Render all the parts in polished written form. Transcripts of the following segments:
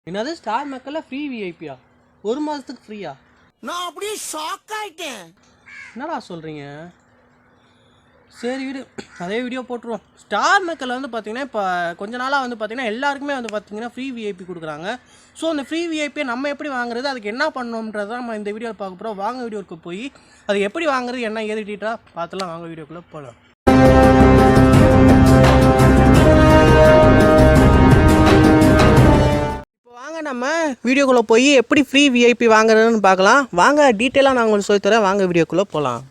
என்னது StarMakerல ஃப்ரீ விஐபியா? ஒரு மாதத்துக்கு ஃப்ரீயா? நான் அப்படியே ஷாக் ஆயிட்டேன். என்னடா சொல்கிறீங்க? சரி விடு, அதே வீடியோ போட்டுருவோம். StarMakerல வந்து பார்த்தீங்கன்னா இப்போ கொஞ்ச நாளாக வந்து பார்த்தீங்கன்னா எல்லாருக்குமே வந்து பார்த்தீங்கன்னா ஃப்ரீ விஐபி கொடுக்குறாங்க. ஸோ அந்த ஃப்ரீ விஐபியை நம்ம எப்படி வாங்குறது, அதுக்கு என்ன பண்ணணுன்றது தான் நம்ம இந்த வீடியோவில் பார்க்க போகிறோம். வாங்க வீடியோவுக்கு போய் அது எப்படி வாங்குறது, என்ன ஏறிட்டா பார்த்துலாம். வாங்க வீடியோக்குள்ளே போகலாம். நம்ம வீடியோக்குள்ளே போய் எப்படி ஃப்ரீ விஐபி வாங்குறதுன்னு பார்க்கலாம். வாங்க டீட்டெயிலாக நான் உங்களுக்கு சொல்லித்தரேன். வாங்க வீடியோக்குள்ளே போகலாம்.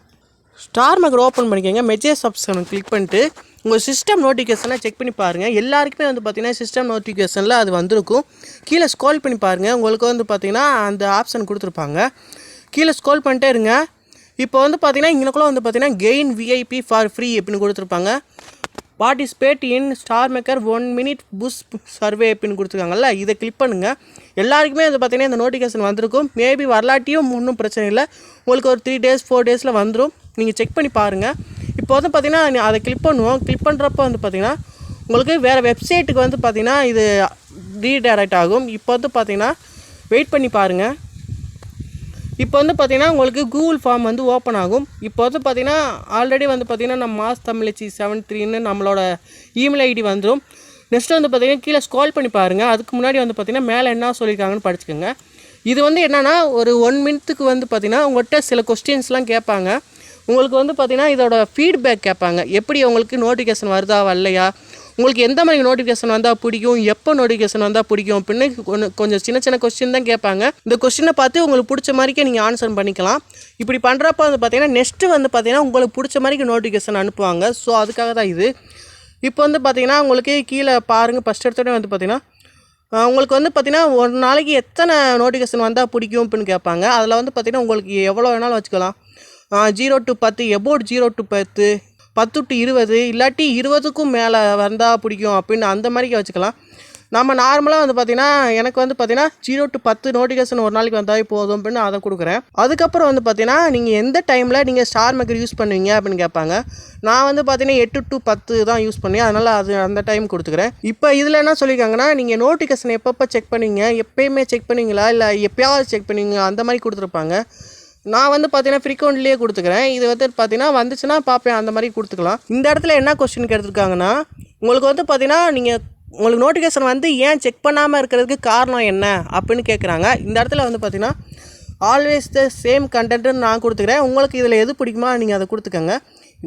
StarMaker ஓப்பன் பண்ணிக்கோங்க. மெசேஜ் ஆப்ஷன் கிளிக் பண்ணிட்டு உங்கள் சிஸ்டம் நோட்டிஃபிகேஷனை செக் பண்ணி பாருங்கள். எல்லாருக்குமே வந்து பார்த்திங்கன்னா சிஸ்டம் நோட்டிஃபிகேஷனில் அது வந்திருக்கும். கீழே ஸ்க்ரோல் பண்ணி பாருங்கள். உங்களுக்கு வந்து பார்த்திங்கன்னா அந்த ஆப்ஷன் கொடுத்துருப்பாங்க. கீழே ஸ்க்ரோல் பண்ணிட்டே இருங்க. இப்போ வந்து பார்த்திங்கன்னா இங்கனக்குள்ளே வந்து பார்த்திங்கன்னா கெயின் விஐபி ஃபார் ஃப்ரீ அப்படின்னு கொடுத்துருப்பாங்க. Participate in StarMaker 1 minute push survey அப்படின்னு கொடுத்துருக்காங்கல்ல, இதை கிளிக் பண்ணுங்கள். எல்லாருக்குமே வந்து பார்த்திங்கன்னா இந்த நோட்டிஃபிகேஷன் வந்திருக்கும். மேபி வரலாட்டியும் ஒன்றும் பிரச்சனை இல்லை. உங்களுக்கு ஒரு 3 days 4 daysல வந்துடும். நீங்கள் செக் பண்ணி பாருங்கள். இப்போ வந்து பார்த்திங்கன்னா அதை கிளிக் பண்ணுவோம். கிளிக் பண்ணுறப்போ வந்து பார்த்திங்கன்னா உங்களுக்கு வேறு வெப்சைட்டுக்கு வந்து பார்த்திங்கன்னா இது ரீடைரக்ட் ஆகும். இப்போ வந்து பார்த்திங்கன்னா வெயிட் பண்ணி பாருங்கள். இப்போ வந்து பார்த்திங்கன்னா உங்களுக்கு கூகுள் ஃபார்ம் வந்து ஓப்பன் ஆகும். இப்போ வந்து பார்த்திங்கன்னா ஆல்ரெடி வந்து பார்த்திங்கன்னா நம்ம MASSTAMIZHACHI நம்மளோட இமெயில் ஐடி வந்துடும். நெக்ஸ்ட்டு வந்து பார்த்திங்கன்னா கீழே ஸ்க்ரோல் பண்ணி பாருங்கள். அதுக்கு முன்னாடி வந்து பார்த்திங்கன்னா மேலே என்ன சொல்லியிருக்காங்கன்னு படிச்சுக்கோங்க. இது வந்து என்னென்னா ஒரு 1 minute வந்து பார்த்திங்கன்னா உங்கள்கிட்ட சில கொஸ்டின்ஸ்லாம் கேட்பாங்க. உங்களுக்கு வந்து பார்த்திங்கன்னா இதோட ஃபீட்பேக் கேட்பாங்க. எப்படி உங்களுக்கு நோட்டிஃபிகேஷன் வருதா வரலையா, உங்களுக்கு எந்த மாதிரி நோட்டிஃபிகேஷன் வந்தால் பிடிக்கும், எப்போ நோட்டிஃபிகேஷன் வந்தால் பிடிக்கும் அப்படின்னு கொஞ்சம் சின்ன சின்ன கொஸ்டின் தான் கேட்பாங்க. இந்த கொஸ்டினை பார்த்து உங்களுக்கு பிடிச்ச மாதிரிக்கே நீங்கள் ஆன்சர் பண்ணிக்கலாம். இப்படி பண்ணுறப்ப வந்து பார்த்திங்கன்னா நெக்ஸ்ட்டு வந்து பார்த்திங்கன்னா உங்களுக்கு பிடிச்ச மாதிரிக்கு நோட்டிஃபிகேஷன் அனுப்புவாங்க. ஸோ அதுக்காக தான் இது. இப்போ வந்து பார்த்திங்கன்னா உங்களுக்கு கீழே பாருங்கள். ஃபஸ்ட் எடுத்தோடனே வந்து பார்த்திங்கன்னா உங்களுக்கு வந்து பார்த்திங்கன்னா ஒரு நாளைக்கு எத்தனை நோட்டிஃபிகேஷன் வந்தால் பிடிக்கும் அப்படின்னு கேட்பாங்க. அதில் வந்து பார்த்திங்கன்னா உங்களுக்கு எவ்வளோ வேணாலும் வச்சுக்கலாம். 0 to 10, எபோட் 0 to 10, 10 to 20, இல்லாட்டி 20க்கும் மேலே வந்தால் பிடிக்கும் அப்படின்னு அந்த மாதிரிக்கு வச்சுக்கலாம். நம்ம நார்மலாக வந்து பார்த்திங்கன்னா எனக்கு வந்து பார்த்திங்கன்னா 0 to 10 நோட்டிஃபிகேஷன் ஒரு நாளைக்கு வந்தாலே போதும் அப்படின்னு அதை கொடுக்குறேன். அதுக்கப்புறம் வந்து பார்த்திங்கன்னா நீங்கள் எந்த டைமில் நீங்கள் StarMaker யூஸ் பண்ணுவீங்க அப்படின்னு கேட்பாங்க. நான் வந்து பார்த்திங்கன்னா 8 to 10 தான் யூஸ் பண்ணுவேன். அதனால் அது அந்த டைம் கொடுத்துக்கிறேன். இப்போ இதில் என்ன சொல்லியிருக்காங்கன்னா நீங்கள் நோட்டிஃபிகேஷன் எப்பப்போ செக் பண்ணுவீங்க, எப்போயுமே செக் பண்ணுவீங்களா இல்லை எப்போயாவது செக் பண்ணுவீங்க அந்த மாதிரி கொடுத்துருப்பாங்க. நான் வந்து பார்த்தீங்கன்னா ஃப்ரீக்வெண்ட்லேயே கொடுத்துக்கிறேன். இது வந்து பார்த்தீங்கன்னா வந்துச்சுன்னா பார்ப்பேன், அந்த மாதிரி கொடுத்துக்கலாம். இந்த இடத்துல என்ன கொஸ்டின் கேட்டிருக்காங்கன்னா உங்களுக்கு வந்து பார்த்தீங்கன்னா நீங்கள் உங்களுக்கு நோட்டிஃபிகேஷன் வந்து ஏன் செக் பண்ணாமல் இருக்கிறதுக்கு காரணம் என்ன அப்படின்னு கேட்குறாங்க. இந்த இடத்துல வந்து பார்த்தீங்கன்னா ஆல்வேஸ் த சேம் கண்டென்ட்டுன்னு நான் கொடுத்துக்கிறேன். உங்களுக்கு இதில் எது பிடிக்குமா நீங்கள் அதை கொடுத்துக்கோங்க.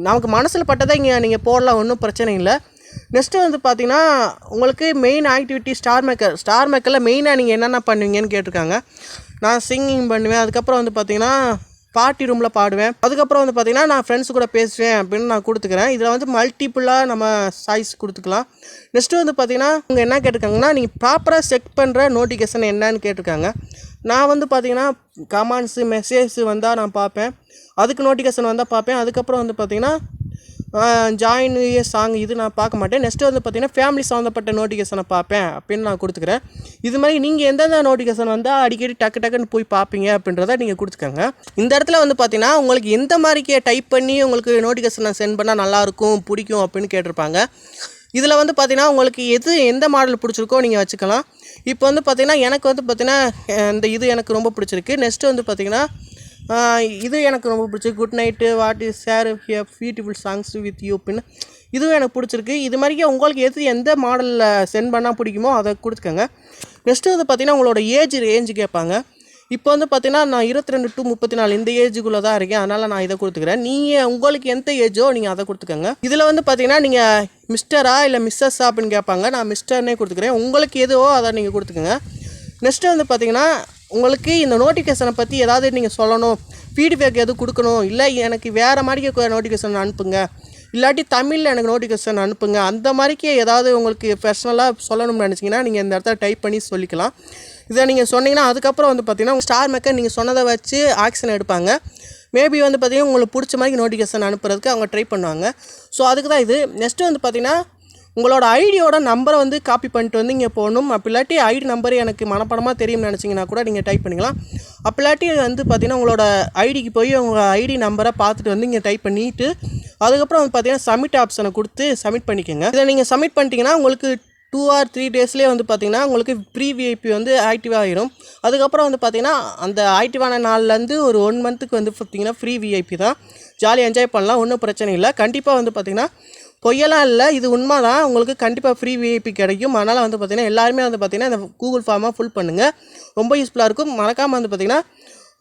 நமக்கு மனசில் பட்டதை இங்கே நீங்கள் போடலாம், ஒன்றும் பிரச்சனை இல்லை. நெக்ஸ்ட்டு வந்து பார்த்திங்கன்னா உங்களுக்கு மெயின் ஆக்டிவிட்டி StarMakerல மெயினாக நீங்கள் என்னென்ன பண்ணுவீங்கன்னு கேட்டிருக்காங்க. நான் சிங்கிங் பண்ணுவேன். அதுக்கப்புறம் வந்து பார்த்திங்கன்னா பார்ட்டி ரூமில் பாடுவேன். அதுக்கப்புறம் வந்து பார்த்திங்கன்னா நான் ஃப்ரெண்ட்ஸ் கூட பேசுவேன் அப்படின்னு நான் கொடுத்துக்கிறேன். இதில் வந்து மல்டிப்புளாக நம்ம சாய்ஸ் கொடுத்துக்கலாம். நெக்ஸ்ட்டு வந்து பார்த்திங்கன்னா அவங்க என்ன கேட்டிருக்காங்கன்னா நீங்கள் ப்ராப்பராக செக் பண்ணுற நோட்டிஃபிகேஷன் என்னன்னு கேட்டிருக்காங்க. நான் வந்து பார்த்திங்கன்னா கமெண்ட்ஸு மெசேஜ் வந்தால் நான் பார்ப்பேன். அதுக்கு நோட்டிஃபிகேஷன் வந்தால் பார்ப்பேன். அதுக்கப்புறம் வந்து பார்த்திங்கன்னா ஜாயின் சாங் இது நான் பார்க்க மாட்டேன். நெக்ஸ்ட்டு வந்து பார்த்திங்கன்னா ஃபேமிலி சம்மந்தப்பட்ட நோட்டிஃபிகேஷனை பார்ப்பேன் அப்படின்னு நான் கொடுத்துக்கிறேன். இது மாதிரி நீங்கள் எந்தெந்த நோட்டிஃபிகேஷன் வந்தால் அடிக்கடி டக்குன்னு போய் பார்ப்பீங்க அப்படின்றத நீங்கள் கொடுத்துக்கோங்க. இந்த இடத்துல வந்து பார்த்திங்கன்னா உங்களுக்கு எந்த மாதிரிக்கே டைப் பண்ணி உங்களுக்கு நோட்டிஃபிகேஷனை சென்ட் பண்ணால் நல்லாயிருக்கும் பிடிக்கும் அப்படின்னு கேட்டிருப்பாங்க. இதில் வந்து பார்த்திங்கன்னா உங்களுக்கு எந்த மாடல் பிடிச்சிருக்கோ நீங்கள் வச்சுக்கலாம். இப்போ வந்து பார்த்திங்கன்னா எனக்கு வந்து பார்த்திங்கன்னா இந்த இது எனக்கு ரொம்ப பிடிச்சிருக்கு. நெக்ஸ்ட்டு வந்து பார்த்திங்கன்னா இது எனக்கு ரொம்ப பிடிச்சிருக்கு. Good night, what is share beautiful songs with you அப்படின்னு இதுவும் எனக்கு பிடிச்சிருக்கு. இது மாதிரிக்கே உங்களுக்கு எந்த மாடலில் சென்ட் பண்ணால் பிடிக்குமோ அதை கொடுத்துக்கோங்க. நெக்ஸ்ட்டு வந்து பார்த்திங்கன்னா உங்களோட ரேஞ்சு கேட்பாங்க. இப்போ வந்து பார்த்திங்கன்னா நான் 22 to 34 இந்த ஏஜுக்குள்ளே தான் இருக்கேன். அதனால் நான் இதை கொடுத்துக்கிறேன். நீங்கள் உங்களுக்கு எந்த ஏஜோ நீங்கள் அதை கொடுத்துக்கோங்க. இதில் வந்து பார்த்திங்கன்னா நீங்கள் மிஸ்டரா இல்லை மிஸ்ஸஸ்ஸா அப்படின்னு கேட்பாங்க. நான் மிஸ்டர்னே கொடுத்துக்கிறேன். உங்களுக்கு எதுவோ அதை நீங்கள் கொடுத்துக்கோங்க. நெக்ஸ்ட்டு வந்து பார்த்திங்கன்னா உங்களுக்கு இந்த நோட்டிஃபிகேஷனை பற்றி ஏதாவது நீங்கள் சொல்லணும், ஃபீட்பேக் எதுவும் கொடுக்கணும், இல்லை எனக்கு வேறு மாதிரிக்கு நோட்டிஃபிகேஷன் அனுப்புங்க, இல்லாட்டி தமிழில் எனக்கு நோட்டிஃபிகேஷன் அனுப்புங்க, அந்த மாதிரிக்கு ஏதாவது உங்களுக்கு பர்சனலாக சொல்லணும்னு நினச்சிங்கன்னா நீங்கள் இந்த இடத்துல டைப் பண்ணி சொல்லிக்கலாம். இதை நீங்கள் சொன்னீங்கன்னா அதுக்கப்புறம் வந்து பார்த்திங்கன்னா StarMaker நீங்கள் சொன்னதை வச்சு ஆக்ஷன் எடுப்பாங்க. மேபி வந்து பார்த்திங்கன்னா உங்களுக்கு பிடிச்ச மாதிரி நோட்டிஃபிகேஷன் அனுப்புறதுக்கு அவங்க ட்ரை பண்ணுவாங்க. ஸோ அதுக்கு தான் இது. நெக்ஸ்ட்டு வந்து பார்த்திங்கன்னா உங்களோட ஐடியோட நம்பரை வந்து காப்பி பண்ணிட்டு வந்து இங்கே போகணும். அப்படி இல்லாட்டி ஐடி நம்பர் எனக்கு மனப்படமாக தெரியும்னு நினச்சிங்கன்னா கூட நீங்கள் டைப் பண்ணிக்கலாம். அப்படி இல்லாட்டி வந்து பார்த்திங்கன்னா உங்களோட ஐடிக்கு போய் உங்கள் ஐடி நம்பரை பார்த்துட்டு வந்து இங்கே டைப் பண்ணிவிட்டு அதுக்கப்புறம் வந்து பார்த்திங்கன்னா சப்மிட் ஆப்ஷனை கொடுத்து சப்மிட் பண்ணிக்கோங்க. இதை நீங்கள் சப்மிட் பண்ணிட்டீங்கன்னா உங்களுக்கு 2 or 3 டேஸ்லேயே வந்து பார்த்திங்கன்னா உங்களுக்கு ப்ரீ விஐபி வந்து ஆக்டிவ் ஆகிடும். அதுக்கப்புறம் வந்து பார்த்திங்கன்னா அந்த ஆக்டிவான நாள்லேருந்து ஒரு 1 மந்த்துக்கு வந்து பார்த்திங்கன்னா ஃப்ரீ விஐபி தான். ஜாலியாக என்ஜாய் பண்ணலாம், ஒன்றும் பிரச்சனை இல்லை. கண்டிப்பாக வந்து பார்த்திங்கன்னா பொய்யெல்லாம் இல்லை, இது உண்மை தான். உங்களுக்கு கண்டிப்பாக ஃப்ரீ விஐபி கிடைக்கும். அதனால் வந்து பார்த்திங்கன்னா எல்லாருமே வந்து பார்த்திங்கன்னா இந்த கூகுள் ஃபார்மாக ஃபில் பண்ணுங்கள், ரொம்ப யூஸ்ஃபுல்லாக இருக்கும். மறக்காமல் வந்து பார்த்திங்கன்னா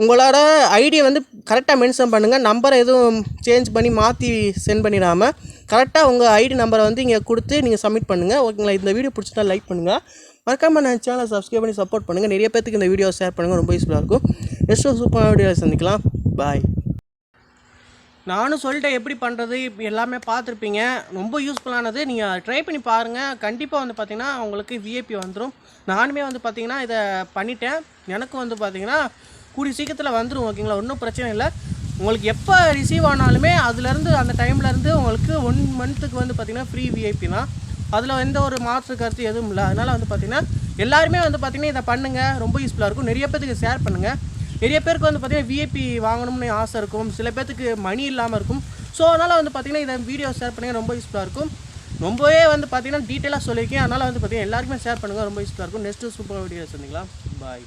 உங்களோட ஐடியை வந்து கரெக்டாக மென்ஷன் பண்ணுங்கள். நம்பரை எதுவும் சேஞ்ச் பண்ணி மாற்றி சென்ட் பண்ணிடாமல் கரெக்டாக உங்கள் ஐடி நம்பரை வந்து இங்கே கொடுத்து நீங்கள் சப்மிட் பண்ணுங்கள். ஓகேங்களா? இந்த வீடியோ பிடிச்சிட்டா லைக் பண்ணுங்கள், மறக்காமல் நான் சேனலை சப்ஸ்கிரைப் பண்ணி சப்போர்ட் பண்ணுங்கள். நிறைய பேருக்கு இந்த வீடியோ ஷேர் பண்ணுங்கள், ரொம்ப யூஸ்ஃபுல்லாக இருக்கும். நெக்ஸ்ட் சூப்பரான வீடியோவில் சந்திக்கலாம். பாய். நானும் சொல்லிட்டேன் எப்படி பண்ணுறது, எல்லாமே பார்த்துருப்பீங்க. ரொம்ப யூஸ்ஃபுல்லானது, நீங்கள் ட்ரை பண்ணி பாருங்கள். கண்டிப்பாக வந்து பார்த்திங்கன்னா உங்களுக்கு விஐபி வந்துடும். நானுமே வந்து பார்த்திங்கன்னா இதை பண்ணிட்டேன். எனக்கும் வந்து பார்த்திங்கன்னா கூடிய சீக்கிரத்தில் வந்துடும். ஓகேங்களா? ஒன்றும் பிரச்சனை இல்லை. உங்களுக்கு எப்போ ரிசீவ் ஆனாலுமே அதுலேருந்து அந்த டைம்லேருந்து உங்களுக்கு 1 மந்த்துக்கு வந்து பார்த்திங்கன்னா ஃப்ரீ விஐபி தான். அதில் எந்த ஒரு மாற்று கருத்து எதுவும் இல்லை. அதனால் வந்து பார்த்திங்கன்னா எல்லாருமே வந்து பார்த்திங்கன்னா இதை பண்ணுங்கள், ரொம்ப யூஸ்ஃபுல்லாக இருக்கும். நிறைய பேருக்கு ஷேர் பண்ணுங்கள். நிறைய பேருக்கு வந்து பார்த்திங்கன்னா விஐபி வாங்கணும்னு ஆசை இருக்கும், சில பேருக்கு மணி இல்லாமல் இருக்கும். ஸோ அதனால் வந்து பார்த்திங்கன்னா இதை வீடியோ ஷேர் பண்ணுங்கள், ரொம்ப யூஸ்ஃபுல்லாக இருக்கும். ரொம்பவே வந்து பார்த்திங்கன்னா டீட்டெயிலாக சொல்லியிருக்கேன். அதனால் வந்து பார்த்திங்கன்னா எல்லாருக்குமே ஷேர் பண்ணுங்கள், ரொம்ப யூஸ்ஃபுல்லாக இருக்கும். நெக்ஸ்ட்டு சூப்பர் வீடியோ சந்திக்கலாம். பாய்.